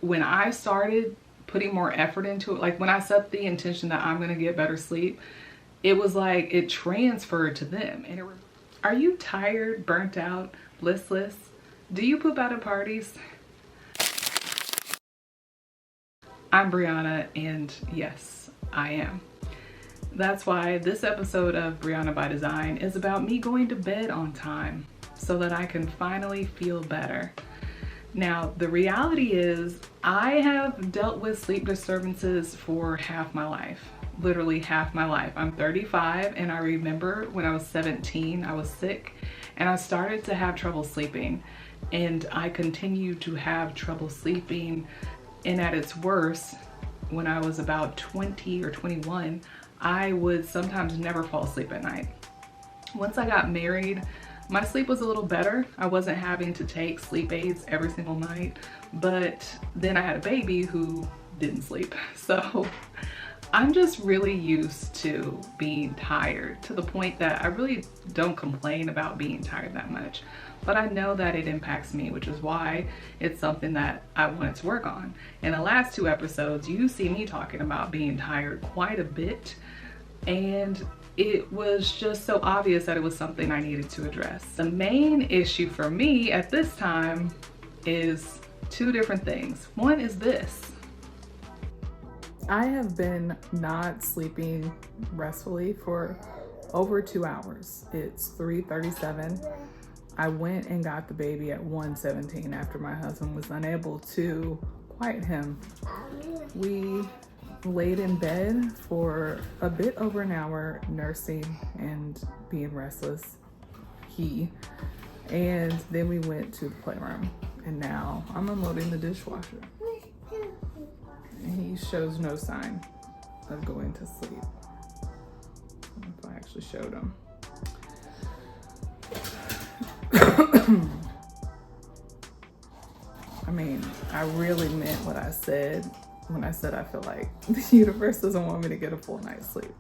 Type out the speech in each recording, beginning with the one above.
when I started putting more effort into it, like when I set the intention that I'm gonna get better sleep, it was like it transferred to them. And are you tired, burnt out, listless? Do you poop out at parties? I'm Brianna, and yes, I am. That's why this episode of Brianna by Design is about me going to bed on time so that I can finally feel better. Now, the reality is I have dealt with sleep disturbances for half my life, literally half my life. I'm 35, and I remember when I was 17, I was sick and I started to have trouble sleeping, and I continued to have trouble sleeping. And at its worst, when I was about 20 or 21, I would sometimes never fall asleep at night. Once I got married, my sleep was a little better. I wasn't having to take sleep aids every single night, but then I had a baby who didn't sleep. So I'm just really used to being tired, to the point that I really don't complain about being tired that much. But I know that it impacts me, which is why it's something that I wanted to work on. In the last 2 episodes, you see me talking about being tired quite a bit, and it was just so obvious that it was something I needed to address. The main issue for me at this time is 2 different things. One is this. I have been not sleeping restfully for over 2 hours. It's 3:37. I went and got the baby at 1:17 after my husband was unable to quiet him. We laid in bed for a bit over an hour, nursing and being restless, and then we went to the playroom, and now I'm unloading the dishwasher. And he shows no sign of going to sleep. I don't know if I actually showed him. I mean, I really meant what I said when I said I feel like the universe doesn't want me to get a full night's sleep.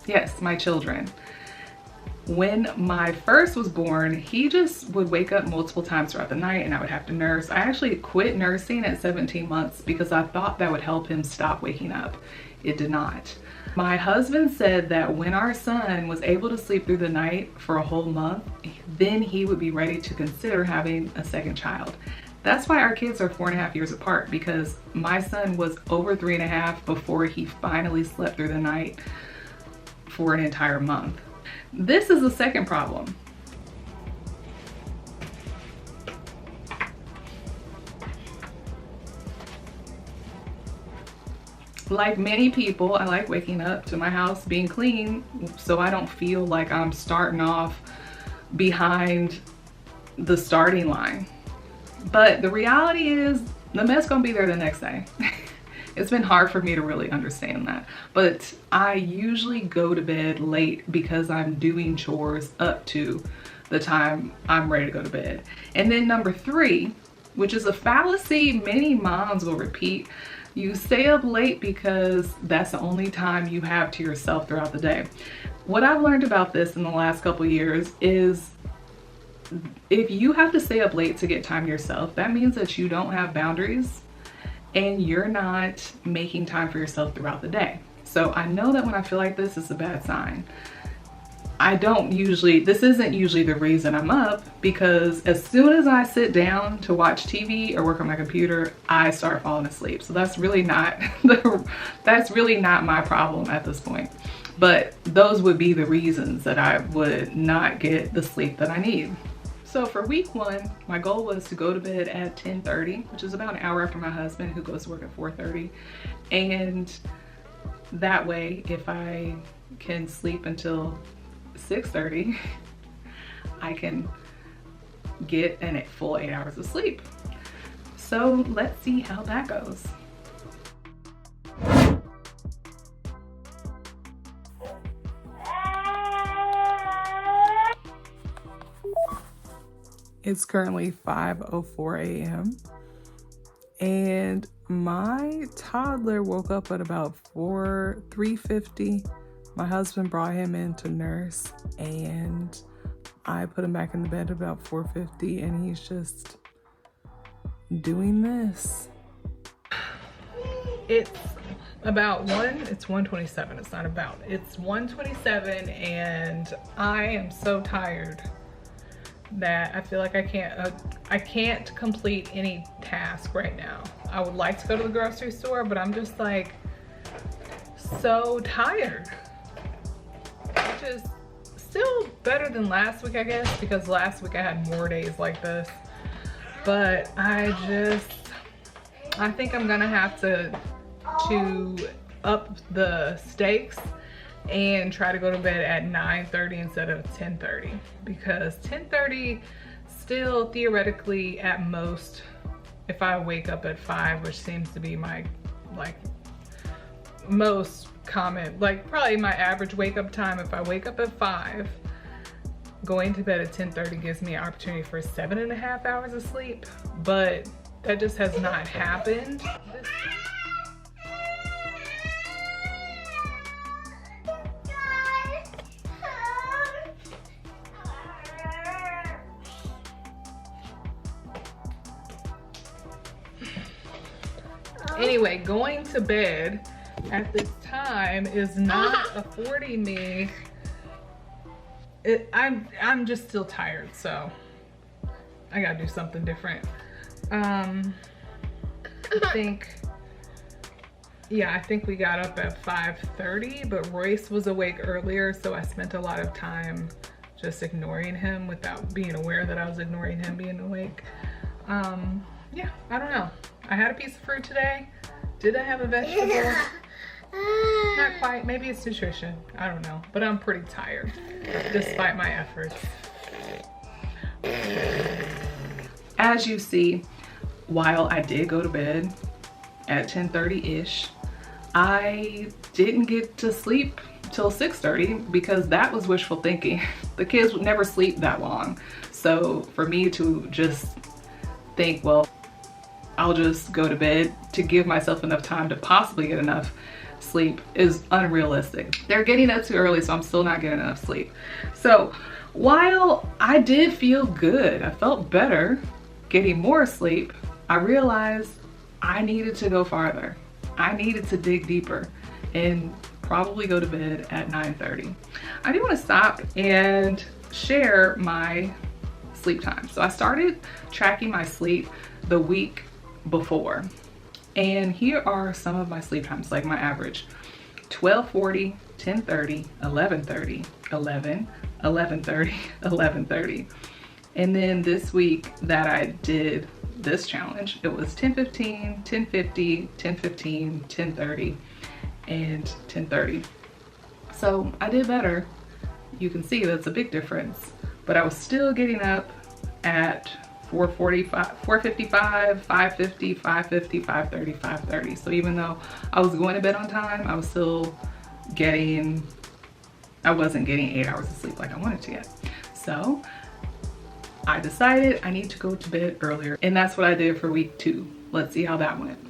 Yes, my children. When my first was born, he just would wake up multiple times throughout the night and I would have to nurse. I actually quit nursing at 17 months because I thought that would help him stop waking up. It did not. My husband said that when our son was able to sleep through the night for a whole month, then he would be ready to consider having a second child. That's why our kids are 4.5 years apart, because my son was over 3.5 before he finally slept through the night for an entire month. This is the second problem. Like many people, I like waking up to my house being clean so I don't feel like I'm starting off behind the starting line. But the reality is the mess gonna be there the next day. It's been hard for me to really understand that. But I usually go to bed late because I'm doing chores up to the time I'm ready to go to bed. And then number 3, which is a fallacy many moms will repeat, you stay up late because that's the only time you have to yourself throughout the day. What I've learned about this in the last couple years is if you have to stay up late to get time to yourself, that means that you don't have boundaries and you're not making time for yourself throughout the day. So I know that when I feel like this, it's a bad sign. This isn't usually the reason I'm up, because as soon as I sit down to watch TV or work on my computer, I start falling asleep. So that's really not my problem at this point. But those would be the reasons that I would not get the sleep that I need. So for week 1, my goal was to go to bed at 10:30, which is about an hour after my husband, who goes to work at 4:30. And that way, if I can sleep until 6:30, I can get a full 8 hours of sleep. So let's see how that goes. It's currently 5:04 a.m. and my toddler woke up at about 3:50. My husband brought him in to nurse, and I put him back in the bed about 4:50, and he's just doing this. It's it's 1:27. It's not about. It's 1:27 and I am so tired that I feel like I can't complete any task right now. I would like to go to the grocery store, but I'm just like so tired. Which is still better than last week, I guess, because last week I had more days like this. But I think I'm gonna have to up the stakes and try to go to bed at 9:30 instead of 10:30, because 10:30 still theoretically at most, if I wake up at 5, which seems to be my like most common, like probably my average wake up time, if I wake up at 5, going to bed at 10:30 gives me an opportunity for 7.5 hours of sleep, but that just has not happened. Anyway, going to bed at this time is not affording me. I'm just still tired, so I gotta do something different. I think we got up at 5:30, but Royce was awake earlier, so I spent a lot of time just ignoring him without being aware that I was ignoring him being awake. Yeah, I don't know. I had a piece of fruit today. Did I have a vegetable? Not quite. Maybe it's nutrition. I don't know. But I'm pretty tired, despite my efforts. As you see, while I did go to bed at 10:30-ish, I didn't get to sleep till 6:30 because that was wishful thinking. The kids would never sleep that long. So for me to just think, well, I'll just go to bed to give myself enough time to possibly get enough sleep is unrealistic. They're getting up too early, so I'm still not getting enough sleep. So while I did feel good, I felt better getting more sleep, I realized I needed to go farther. I needed to dig deeper and probably go to bed at 9:30. I do want to stop and share my sleep time. So I started tracking my sleep the week before, and here are some of my sleep times, like my average: 12:40, 10:30, 11:30, 11, 11:30, 11:30. And then this week that I did this challenge, it was 10:15, 10:50, 10:15, 10:30, and 10:30. So I did better. You can see that's a big difference, but I was still getting up at 4:45, 4:55, 5:50, 5:50, 5:30, 5:30. So even though I was going to bed on time, I wasn't getting 8 hours of sleep like I wanted to get. So I decided I need to go to bed earlier, and that's what I did for week 2. Let's see how that went.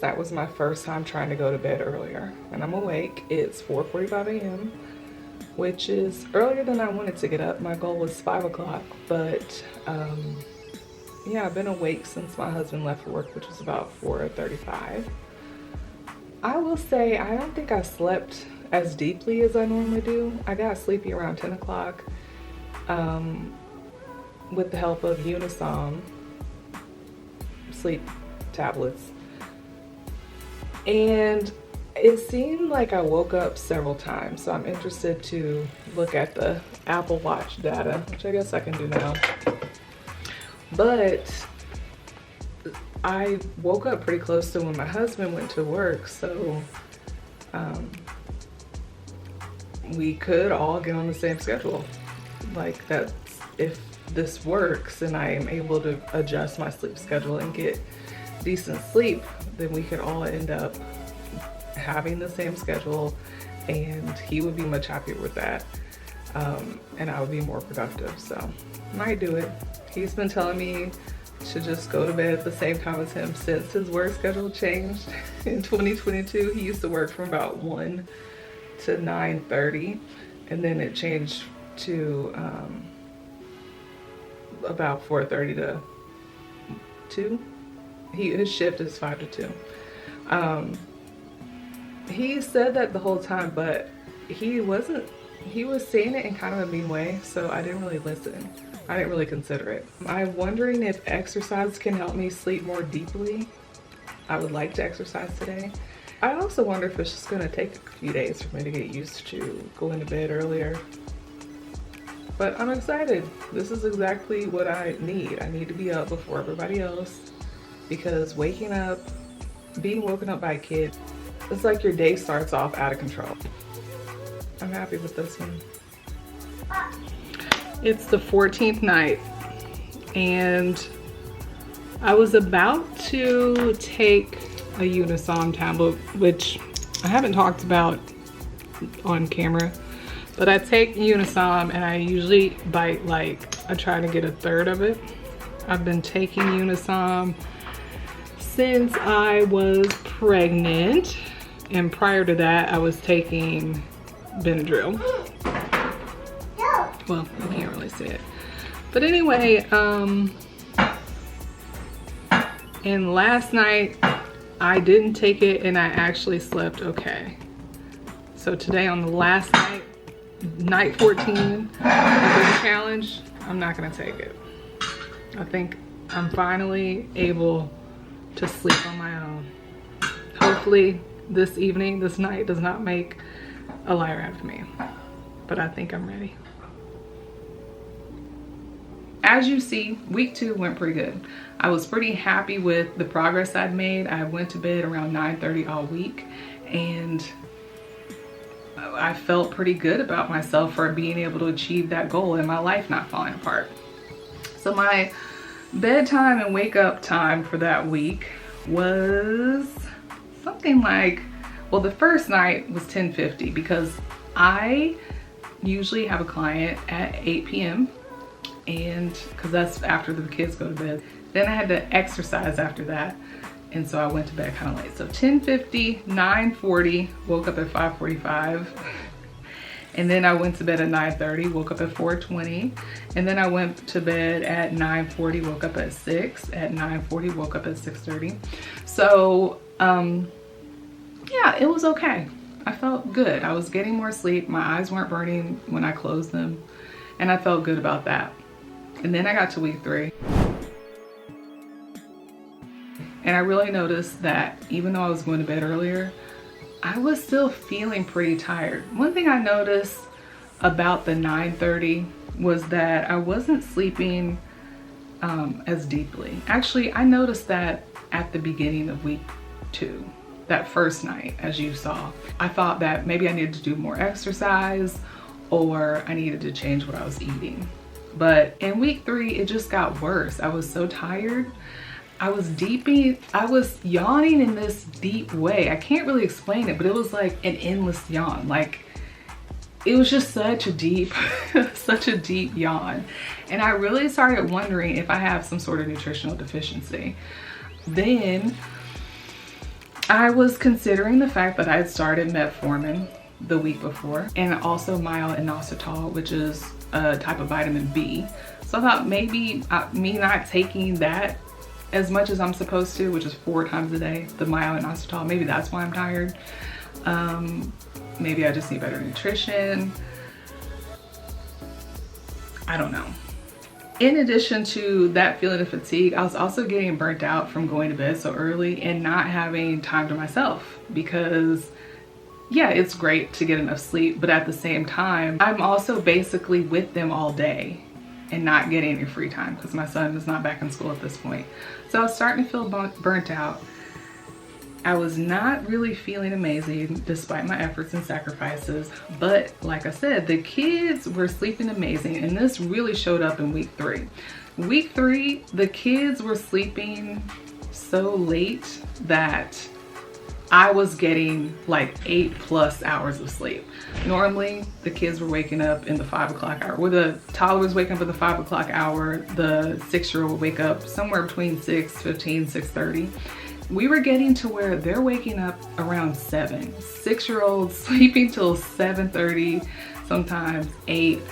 That was my first time trying to go to bed earlier, and I'm awake. It's 4:45 a.m., which is earlier than I wanted to get up. My goal was 5 o'clock, but yeah, I've been awake since my husband left for work, which was about 4:35. I will say I don't think I slept as deeply as I normally do. I got sleepy around 10 o'clock with the help of Unisom sleep tablets. And it seemed like I woke up several times, so I'm interested to look at the Apple Watch data, which I guess I can do now. But I woke up pretty close to when my husband went to work, so we could all get on the same schedule. Like, that's, if this works and I am able to adjust my sleep schedule and get decent sleep, then we could all end up having the same schedule, and he would be much happier with that, and I would be more productive. So might do it. He's been telling me to just go to bed at the same time as him since his work schedule changed in 2022. He used to work from about 1 to 9:30, and then it changed to about 4:30 to 2. His shift is 5 to 2. He said that the whole time, but he was saying it in kind of a mean way, so I didn't really listen. I didn't really consider it. I'm wondering if exercise can help me sleep more deeply. I would like to exercise today. I also wonder if it's just gonna take a few days for me to get used to going to bed earlier. But I'm excited. This is exactly what I need. I need to be up before everybody else, because being woken up by a kid, it's like your day starts off out of control. I'm happy with this one. It's the 14th night, and I was about to take a Unisom tablet, which I haven't talked about on camera, but I take Unisom and I usually bite I try to get a third of it. I've been taking Unisom since I was pregnant, and prior to that I was taking Benadryl. Well, you can't really see it. But anyway, and last night I didn't take it and I actually slept okay. So today, on the last night 14 of this challenge, I'm not gonna take it. I think I'm finally able to sleep on my own. Hopefully this night does not make a liar out of me, but I think I'm ready. As you see, week 2 went pretty good. I was pretty happy with the progress I'd made. I went to bed around 9:30 all week, and I felt pretty good about myself for being able to achieve that goal and my life not falling apart. So my bedtime and wake up time for that week was something like, well, the first night was 10:50 because I usually have a client at 8 p.m. and because that's after the kids go to bed. Then I had to exercise after that, and so I went to bed kind of late. So 10:50, 9:40, woke up at 5:45, and then I went to bed at 9:30, woke up at 4:20, and then I went to bed at 9:40, woke up at 6, at 9:40, woke up at 6:30. So yeah, it was okay. I felt good. I was getting more sleep. My eyes weren't burning when I closed them, and I felt good about that. And then I got to week 3. And I really noticed that even though I was going to bed earlier, I was still feeling pretty tired. One thing I noticed about the 9:30 was that I wasn't sleeping as deeply. Actually, I noticed that at the beginning of week 2, that first night, as you saw. I thought that maybe I needed to do more exercise or I needed to change what I was eating. But in week 3, it just got worse. I was so tired. I was yawning in this deep way. I can't really explain it, but it was like an endless yawn. Like, it was just such a deep, such a deep yawn. And I really started wondering if I have some sort of nutritional deficiency. Then I was considering the fact that I had started metformin the week before, and also myo-inositol, which is a type of vitamin B. So I thought maybe me not taking that as much as I'm supposed to, which is 4 times a day, the myo-inositol, maybe that's why I'm tired. Maybe I just need better nutrition. I don't know. In addition to that feeling of fatigue, I was also getting burnt out from going to bed so early and not having time to myself, because yeah, it's great to get enough sleep, but at the same time, I'm also basically with them all day and not getting any free time because my son is not back in school at this point. So I was starting to feel burnt out. I was not really feeling amazing despite my efforts and sacrifices, but like I said, the kids were sleeping amazing, and this really showed up in week 3. Week 3, the kids were sleeping so late that I was getting like 8+ hours of sleep. Normally, the kids were waking up in the 5 o'clock hour. Well, the toddler was waking up at the 5 o'clock hour. The 6-year-old would wake up somewhere between 6:15, 6:30. We were getting to where they're waking up around 7. 6-year-olds sleeping till 7:30, sometimes 8.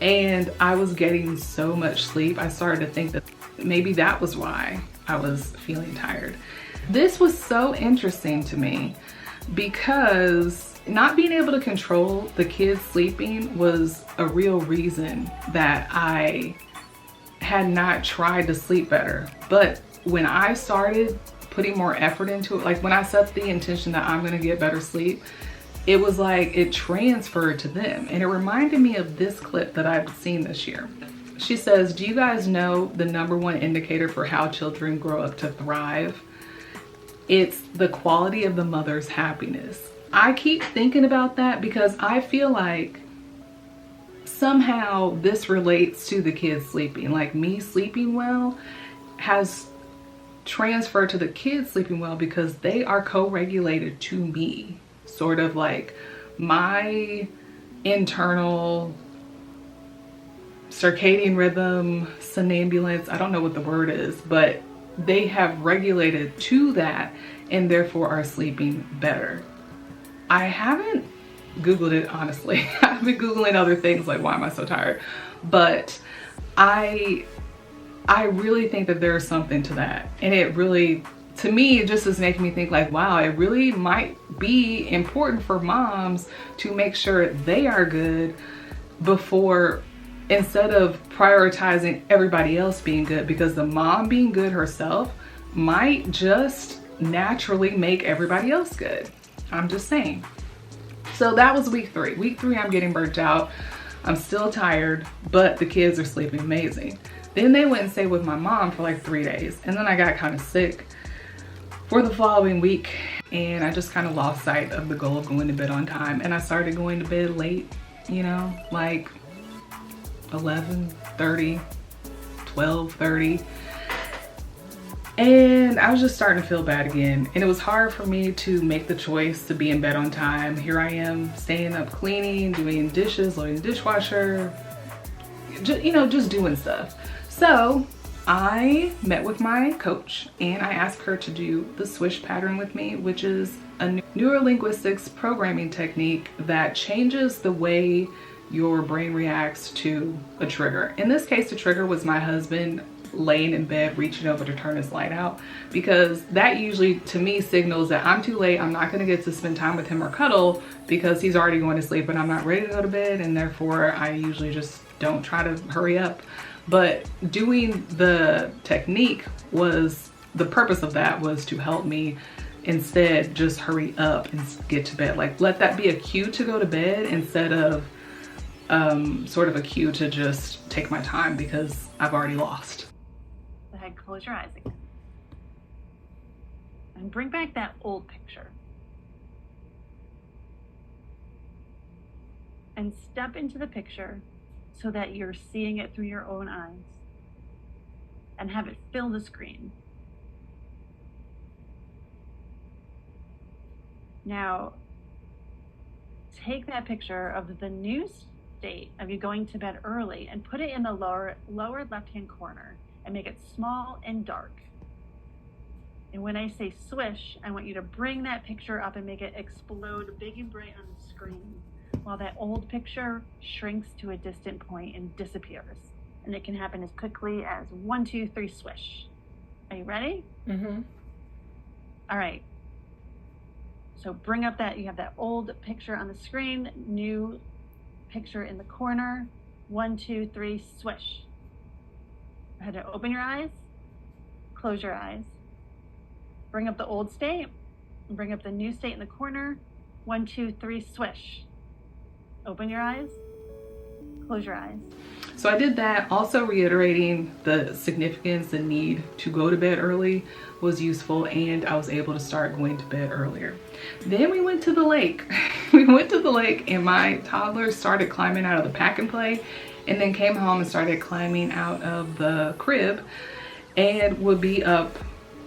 And I was getting so much sleep, I started to think that maybe that was why I was feeling tired. This was so interesting to me because not being able to control the kids sleeping was a real reason that I had not tried to sleep better. But when I started putting more effort into it, like when I set the intention that I'm gonna get better sleep, it was like it transferred to them. And it reminded me of this clip that I've seen this year. She says, do you guys know the #1 indicator for how children grow up to thrive? It's the quality of the mother's happiness. I keep thinking about that because I feel like somehow this relates to the kids sleeping. Like me sleeping well has transferred to the kids sleeping well because they are co-regulated to me. Sort of like my internal circadian rhythm, somnambulance, I don't know what the word is, but they have regulated to that and therefore are sleeping better. I haven't Googled it, honestly. I've been Googling other things like, why am I so tired? But I really think that there's something to that. And it really, to me, it just is making me think like, wow, it really might be important for moms to make sure they are good before, instead of prioritizing everybody else being good, because the mom being good herself might just naturally make everybody else good. I'm just saying. So that was week 3. Week 3, I'm getting burnt out. I'm still tired, but the kids are sleeping amazing. Then they went and stayed with my mom for like 3 days. And then I got kind of sick for the following week. And I just kind of lost sight of the goal of going to bed on time. And I started going to bed late, you know, like 11:30, 12:30. And I was just starting to feel bad again. And it was hard for me to make the choice to be in bed on time. Here I am staying up cleaning, doing dishes, loading the dishwasher, just, you know, just doing stuff. So I met with my coach and I asked her to do the swish pattern with me, which is a neurolinguistics programming technique that changes the way your brain reacts to a trigger. In this case, the trigger was my husband laying in bed reaching over to turn his light out, because that usually to me signals that I'm too late, I'm not going to get to spend time with him or cuddle because he's already going to sleep and I'm not ready to go to bed, and therefore I usually just don't try to hurry up. But doing the technique was, the purpose of that was to help me instead just hurry up and get to bed. Like let that be a cue to go to bed instead of sort of a cue to just take my time because I've already lost. Go ahead, close your eyes again. And bring back that old picture. And step into the picture so that you're seeing it through your own eyes. And have it fill the screen. Now, take that picture of the new state of you going to bed early and put it in the lower left-hand corner and make it small and dark. And when I say swish, I want you to bring that picture up and make it explode big and bright on the screen while that old picture shrinks to a distant point and disappears. And it can happen as quickly as 1, 2, 3, swish. Are you ready? Mm-hmm. All right. So bring up that, you have that old picture on the screen, new picture in the corner. 1, 2, 3, swish. Go ahead and open your eyes, close your eyes. Bring up the old state, and bring up the new state in the corner. 1, 2, 3, swish. Open your eyes, close your eyes. So I did that, also reiterating the significance, the need to go to bed early was useful, and I was able to start going to bed earlier. Then we went to the lake. We went to the lake and my toddler started climbing out of the pack and play, and then came home and started climbing out of the crib and would be up,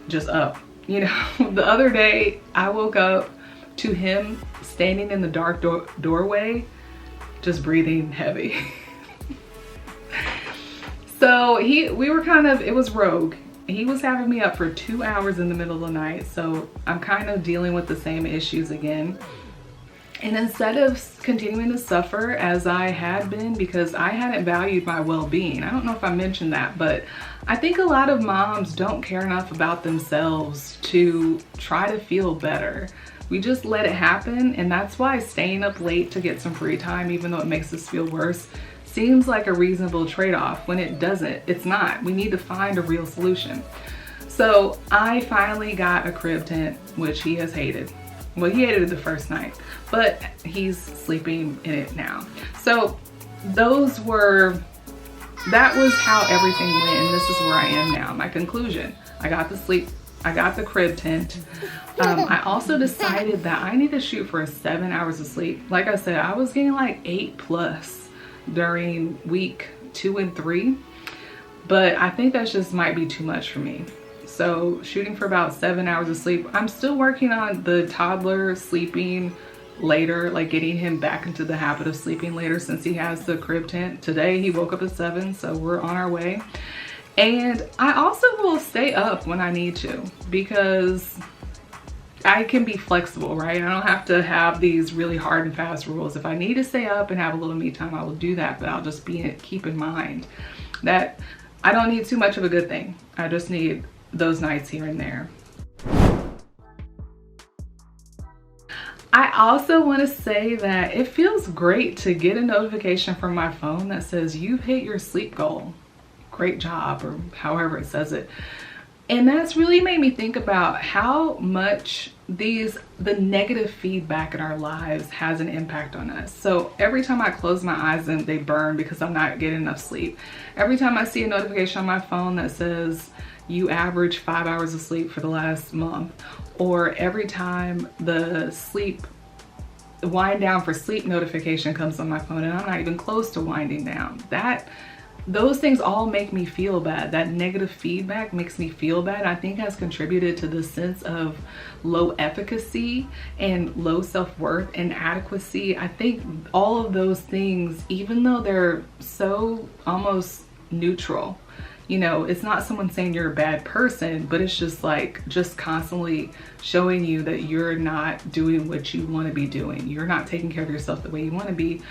just up. You know, the other day I woke up to him standing in the dark doorway, just breathing heavy. So we were kind of, it was rogue. He was having me up for 2 hours in the middle of the night. So I'm kind of dealing with the same issues again. And instead of continuing to suffer as I had been, because I hadn't valued my well-being, I don't know if I mentioned that, but I think a lot of moms don't care enough about themselves to try to feel better. We just let it happen, and that's why staying up late to get some free time, even though it makes us feel worse, seems like a reasonable trade-off when it doesn't. It's not. We need to find a real solution. So I finally got a crib tent, which he has hated. Well, he hated it the first night, but he's sleeping in it now. So that was how everything went, and this is where I am now. My conclusion: I got the crib tent. I also decided that I need to shoot for 7 hours of sleep. Like I said, I was getting like 8+ during week 2 and 3, but I think that just might be too much for me. So shooting for about 7 hours of sleep. I'm still working on the toddler sleeping later, like getting him back into the habit of sleeping later since he has the crib tent. Today he woke up at 7, so we're on our way. And I also will stay up when I need to, because I can be flexible, right? I don't have to have these really hard and fast rules. If I need to stay up and have a little me time, I will do that, but I'll just keep in mind that I don't need too much of a good thing. I just need those nights here and there. I also want to say that it feels great to get a notification from my phone that says you've hit your sleep goal. Great job, or however it says it. And that's really made me think about how much the negative feedback in our lives has an impact on us. So every time I close my eyes and they burn because I'm not getting enough sleep. Every time I see a notification on my phone that says you average 5 hours of sleep for the last month, or every time the wind down for sleep notification comes on my phone and I'm not even close to winding down, those things all make me feel bad. That negative feedback makes me feel bad. I think has contributed to the sense of low efficacy and low self-worth and inadequacy. I think all of those things, even though they're so almost neutral, you know, it's not someone saying you're a bad person, but it's just like, just constantly showing you that you're not doing what you want to be doing. You're not taking care of yourself the way you want to be.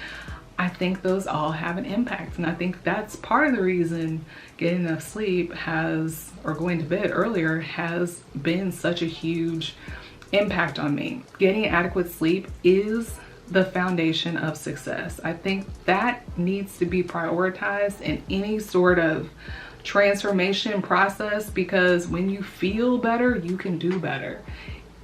I think those all have an impact. And I think that's part of the reason getting enough sleep or going to bed earlier has been such a huge impact on me. Getting adequate sleep is the foundation of success. I think that needs to be prioritized in any sort of transformation process, because when you feel better, you can do better.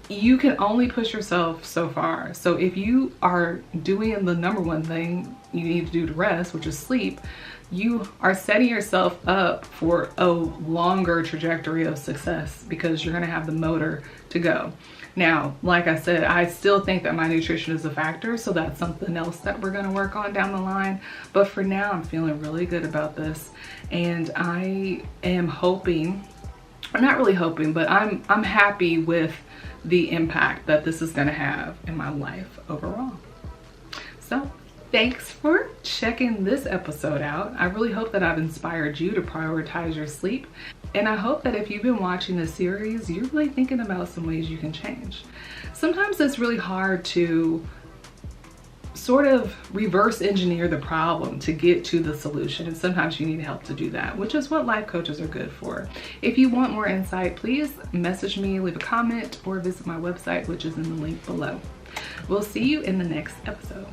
You can only push yourself so far. So if you are doing the number one thing you need to do to rest, which is sleep, you are setting yourself up for a longer trajectory of success, because you're going to have the motor to go. Now, like I said, I still think that my nutrition is a factor, so that's something else that we're going to work on down the line. But for now, I'm feeling really good about this, and I am hoping, or not really hoping, but I'm happy with the impact that this is going to have in my life overall. So thanks for checking this episode out. I really hope that I've inspired you to prioritize your sleep. And I hope that if you've been watching this series, you're really thinking about some ways you can change. Sometimes it's really hard to sort of reverse engineer the problem to get to the solution, and sometimes you need help to do that, which is what life coaches are good for. If you want more insight, please message me, leave a comment, or visit my website, which is in the link below. We'll see you in the next episode.